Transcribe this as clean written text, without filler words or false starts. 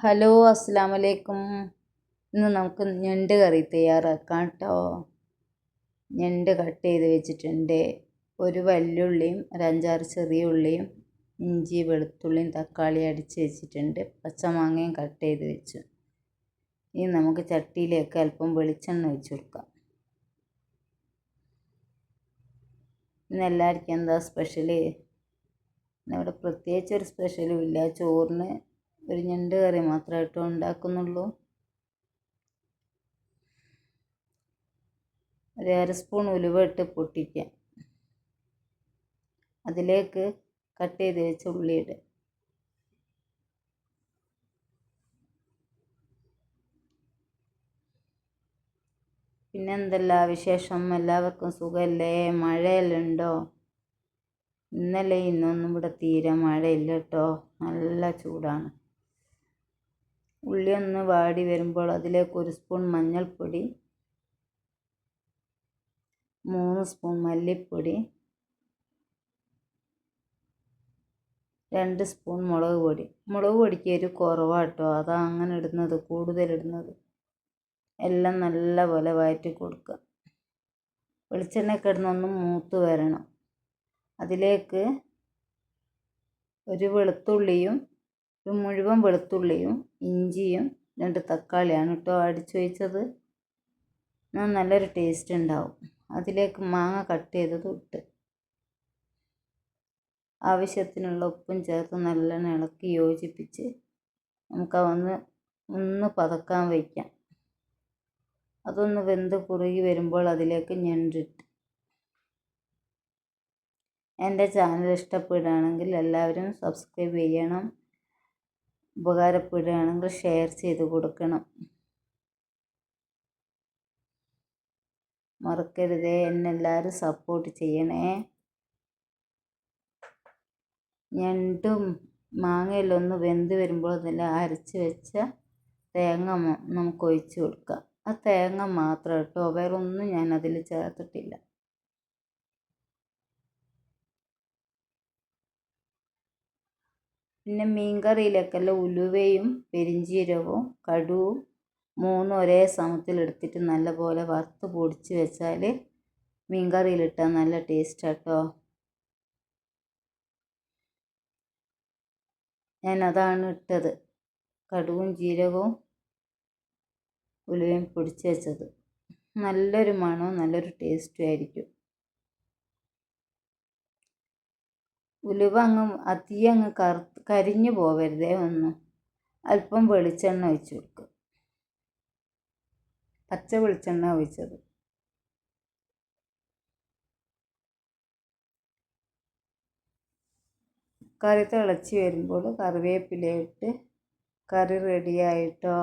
Hello അസ്സലാമു അലൈക്കും. ഇന്ന് നമുക്ക് ഞണ്ട് കറി തയ്യാറാക്കാം കേട്ടോ. ഞണ്ട് കട്ട് ചെയ്ത് വെച്ചിട്ടുണ്ട്. ഒരു വല്യുള്ളിയും ഒരു 5-6 ചെറിയ ഉള്ളിയും ഇഞ്ചി വെളുത്തുള്ളിയും തക്കാളി അടിച്ച് വെച്ചിട്ടുണ്ട്. പച്ചമാങ്ങയും കട്ട് ചെയ്ത് വെച്ചു. ഇനി നമുക്ക് ചട്ടിയിലേക്ക് അല്പം വെളിച്ചെണ്ണ ഒഴിച്ച് കൊടുക്കാം. ഇന്ന് എല്ലാവർക്കും എന്താ സ്പെഷ്യല്? ഇവിടെ പ്രത്യേകിച്ച് ഒരു സ്പെഷ്യലും ഇല്ല. ചോറിന് ഒരു ഞണ്ട് കറി മാത്രമായിട്ടോ ഉണ്ടാക്കുന്നുള്ളൂ. ഒരു 1/2 സ്പൂൺ ഉലുവ ഇട്ട് പൊട്ടിക്കാം. അതിലേക്ക് കട്ട് ചെയ്ത് വെച്ച ഉള്ളി ഇടുക. പിന്നെ എന്തെല്ലാം വിശേഷം? എല്ലാവർക്കും സുഖമല്ലേ? മഴയെല്ലാം ഉണ്ടോ? ഇന്നലെ ഇന്നൊന്നും ഇവിടെ തീരെ മഴയില്ല കേട്ടോ. നല്ല ചൂടാണ്. ഉള്ളി ഒന്ന് വാടി വരുമ്പോൾ അതിലേക്ക് 1 സ്പൂൺ മഞ്ഞൾപ്പൊടി, 3 സ്പൂൺ മല്ലിപ്പൊടി, 2 സ്പൂൺ മുളക് പൊടി. മുളക് പൊടിക്ക് എരിവ് കുറവാട്ടോ, അതാ അങ്ങനെ ഇടുന്നത്, കൂടുതലിടുന്നത്. എല്ലാം നല്ലപോലെ വഴറ്റി കൊടുക്കുക. വെളിച്ചെണ്ണയൊക്കെ ഇടുന്നൊന്ന് മൂത്ത് വരണം. അതിലേക്ക് ഒരു വെളുത്തുള്ളിയും ഒരു മുഴുവൻ വെളുത്തുള്ളിയും ഇഞ്ചിയും 2 തക്കാളിയാണ് കേട്ടോ അടിച്ചു വെച്ചത്. നല്ലൊരു ടേസ്റ്റ് ഉണ്ടാവും. അതിലേക്ക് മാങ്ങ കട്ട് ചെയ്തത് ഇട്ട് ആവശ്യത്തിനുള്ള ഉപ്പും ചേർത്ത് നല്ലോണം ഇളക്കി യോജിപ്പിച്ച് നമുക്ക് ഒന്ന് പതക്കാൻ വയ്ക്കാം. അതൊന്ന് വെന്ത് കുറുകി വരുമ്പോൾ അതിലേക്ക് ഞണ്ടിട്ട്. എൻ്റെ ചാനൽ ഇഷ്ടപ്പെടുകയാണെങ്കിൽ എല്ലാവരും സബ്സ്ക്രൈബ് ചെയ്യണം. ഉപകാരപ്പെടുകയാണെങ്കിൽ ഷെയർ ചെയ്ത് കൊടുക്കണം. മറക്കരുതേ, എന്നെല്ലാവരും സപ്പോർട്ട് ചെയ്യണേ. ഞണ്ടും മാങ്ങയെല്ലാം ഒന്ന് വെന്ത് വരുമ്പോൾ അതെല്ലാം അരച്ച് വെച്ച തേങ്ങ നമുക്ക് ഒഴിച്ച് കൊടുക്കാം. ആ തേങ്ങ മാത്രം കേട്ടോ, വേറെ ഒന്നും ഞാൻ അതിൽ ചേർത്തിട്ടില്ല. പിന്നെ മീൻകറിയിലേക്കെല്ലാം ഉലുവയും പെരിഞ്ചീരകവും കടുവും 3 ഒരേ സമത്തിലെടുത്തിട്ട് നല്ലപോലെ വറുത്ത് പൊടിച്ച് വെച്ചാൽ മീൻകറിയിലിട്ടാൽ നല്ല ടേസ്റ്റ് കേട്ടോ. ഞാൻ അതാണ് ഇട്ടത്, കടുവും ജീരകവും ഉലുവയും പൊടിച്ച് വെച്ചത്. നല്ലൊരു മണവും നല്ലൊരു ടേസ്റ്റും ആയിരിക്കും. ഉലുവ അധികം കരിഞ്ഞു പോവരുതേ. അല്പം വെളിച്ചെണ്ണ ഒഴിച്ച് കൊടുക്കുക. പച്ച വെളിച്ചെണ്ണ ഒഴിച്ചത്. കറി തിളച്ച് വരുമ്പോൾ കറിവേപ്പില ഇട്ട് കറി റെഡിയായിട്ടോ.